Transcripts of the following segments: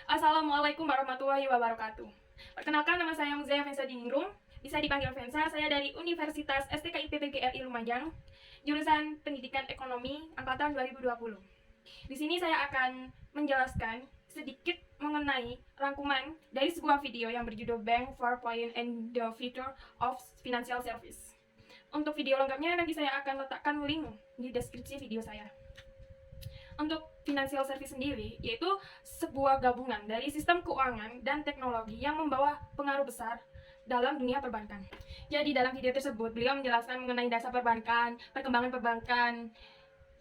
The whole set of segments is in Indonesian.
Assalamualaikum warahmatullahi wabarakatuh. Perkenalkan, nama saya Muzaya Vensa Diningrum, bisa dipanggil Vensa. Saya dari Universitas STKIP PGRI Lumajang, jurusan Pendidikan Ekonomi angkatan 2020. Di sini saya akan menjelaskan sedikit mengenai rangkuman dari sebuah video yang berjudul Bank 4.0 and the Future of Financial Service. Untuk video lengkapnya nanti saya akan letakkan link di deskripsi video saya. Untuk financial service sendiri, yaitu sebuah gabungan dari sistem keuangan dan teknologi yang membawa pengaruh besar dalam dunia perbankan. Jadi dalam video tersebut, beliau menjelaskan mengenai dasar perbankan, perkembangan perbankan,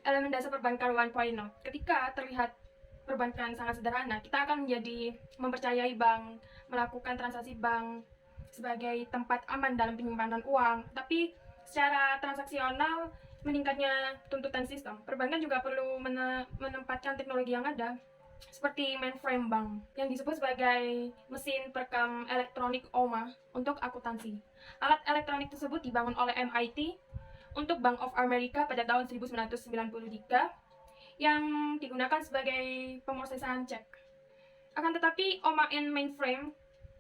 elemen dasar perbankan 1.0. Ketika terlihat perbankan sangat sederhana, kita akan menjadi mempercayai bank, melakukan transaksi bank sebagai tempat aman dalam penyimpanan uang. Tapi secara transaksional, meningkatnya tuntutan sistem, perbankan juga perlu menempatkan teknologi yang ada seperti mainframe bank yang disebut sebagai mesin perekam elektronik OMA untuk akuntansi. Alat elektronik tersebut dibangun oleh MIT untuk Bank of America pada tahun 1993 yang digunakan sebagai pemrosesan cek. Akan tetapi OMA and mainframe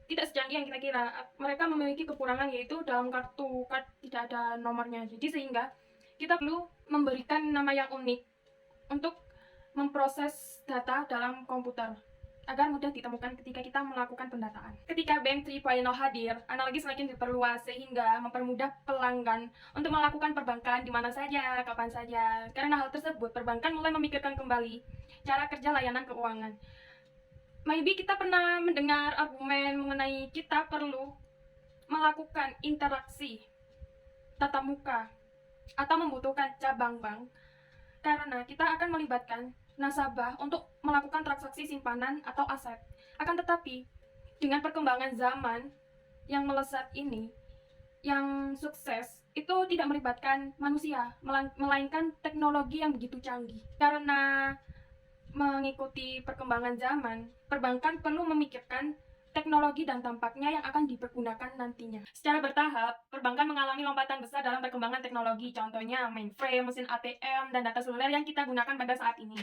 tidak secanggih yang kita kira. Mereka memiliki kekurangan, yaitu dalam kartu tidak ada nomornya. Jadi sehingga kita perlu memberikan nama yang unik untuk memproses data dalam komputer agar mudah ditemukan ketika kita melakukan pendataan. Ketika Bank 3.0 hadir, analogi semakin diperluas sehingga mempermudah pelanggan untuk melakukan perbankan di mana saja, kapan saja. Karena hal tersebut, perbankan mulai memikirkan kembali cara kerja layanan keuangan. Maybe kita pernah mendengar argumen mengenai kita perlu melakukan interaksi tatap muka atau membutuhkan cabang bank karena kita akan melibatkan nasabah untuk melakukan transaksi simpanan atau aset. Akan tetapi, dengan perkembangan zaman yang melesat ini, yang sukses itu tidak melibatkan manusia, melainkan teknologi yang begitu canggih. Karena mengikuti perkembangan zaman, perbankan perlu memikirkan teknologi dan tampaknya yang akan dipergunakan nantinya. Secara bertahap, perbankan mengalami lompatan besar dalam perkembangan teknologi, contohnya mainframe, mesin ATM, dan data seluler yang kita gunakan pada saat ini.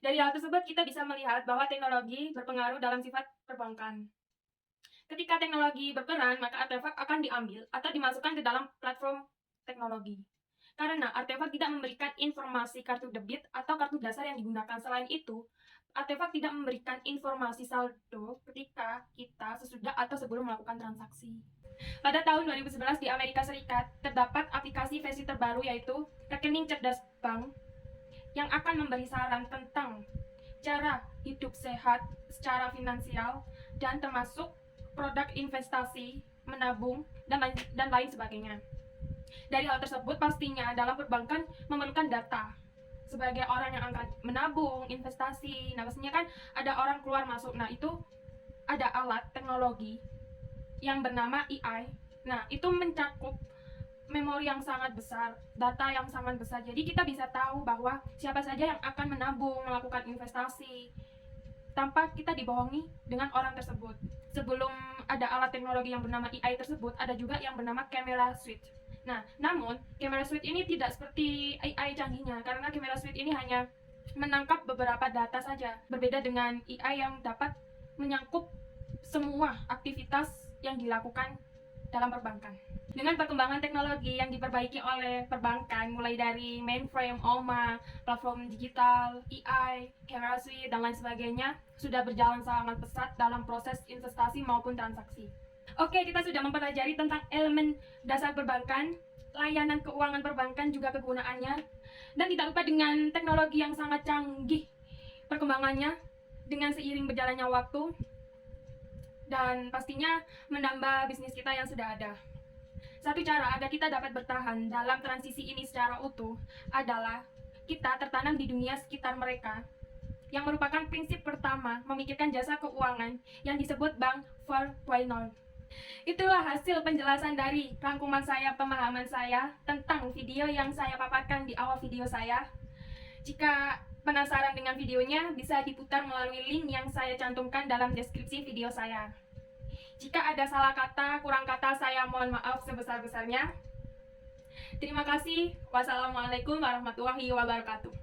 Dari hal tersebut, kita bisa melihat bahwa teknologi berpengaruh dalam sifat perbankan. Ketika teknologi berperan, maka artefak akan diambil atau dimasukkan ke dalam platform teknologi. Karena artefak tidak memberikan informasi kartu debit atau kartu dasar yang digunakan. Selain itu, artefak tidak memberikan informasi saldo ketika kita sesudah atau sebelum melakukan transaksi. Pada tahun 2011 di Amerika Serikat, terdapat aplikasi versi terbaru yaitu rekening cerdas bank yang akan memberi saran tentang cara hidup sehat secara finansial dan termasuk produk investasi, menabung, dan lain sebagainya. Dari hal tersebut, pastinya dalam perbankan memerlukan data. Sebagai orang yang akan menabung, investasi, nah pastinya kan ada orang keluar masuk. Nah itu ada alat teknologi yang bernama AI. Nah itu mencakup memori yang sangat besar, data yang sangat besar. Jadi kita bisa tahu bahwa siapa saja yang akan menabung, melakukan investasi tanpa kita dibohongi dengan orang tersebut. Sebelum ada alat teknologi yang bernama AI tersebut, ada juga yang bernama camera suite. Nah, namun camera suite ini tidak seperti AI canggihnya, karena camera suite ini hanya menangkap beberapa data saja. Berbeda dengan AI yang dapat menyangkup semua aktivitas yang dilakukan dalam perbankan. Dengan perkembangan teknologi yang diperbaiki oleh perbankan, mulai dari mainframe, OMA, platform digital, AI, camera suite, dan lain sebagainya, sudah berjalan sangat pesat dalam proses investasi maupun transaksi. Oke, kita sudah mempelajari tentang elemen dasar perbankan, layanan keuangan perbankan juga kegunaannya, dan tidak lupa dengan teknologi yang sangat canggih perkembangannya dengan seiring berjalannya waktu, dan pastinya menambah bisnis kita yang sudah ada. Satu cara agar kita dapat bertahan dalam transisi ini secara utuh adalah kita tertanam di dunia sekitar mereka, yang merupakan prinsip pertama memikirkan jasa keuangan yang disebut Bank 4.0. Itulah hasil penjelasan dari rangkuman saya, pemahaman saya tentang video yang saya paparkan di awal video saya. Jika penasaran dengan videonya, bisa diputar melalui link yang saya cantumkan dalam deskripsi video saya. Jika ada salah kata, kurang kata, saya mohon maaf sebesar-besarnya. Terima kasih. Wassalamualaikum warahmatullahi wabarakatuh.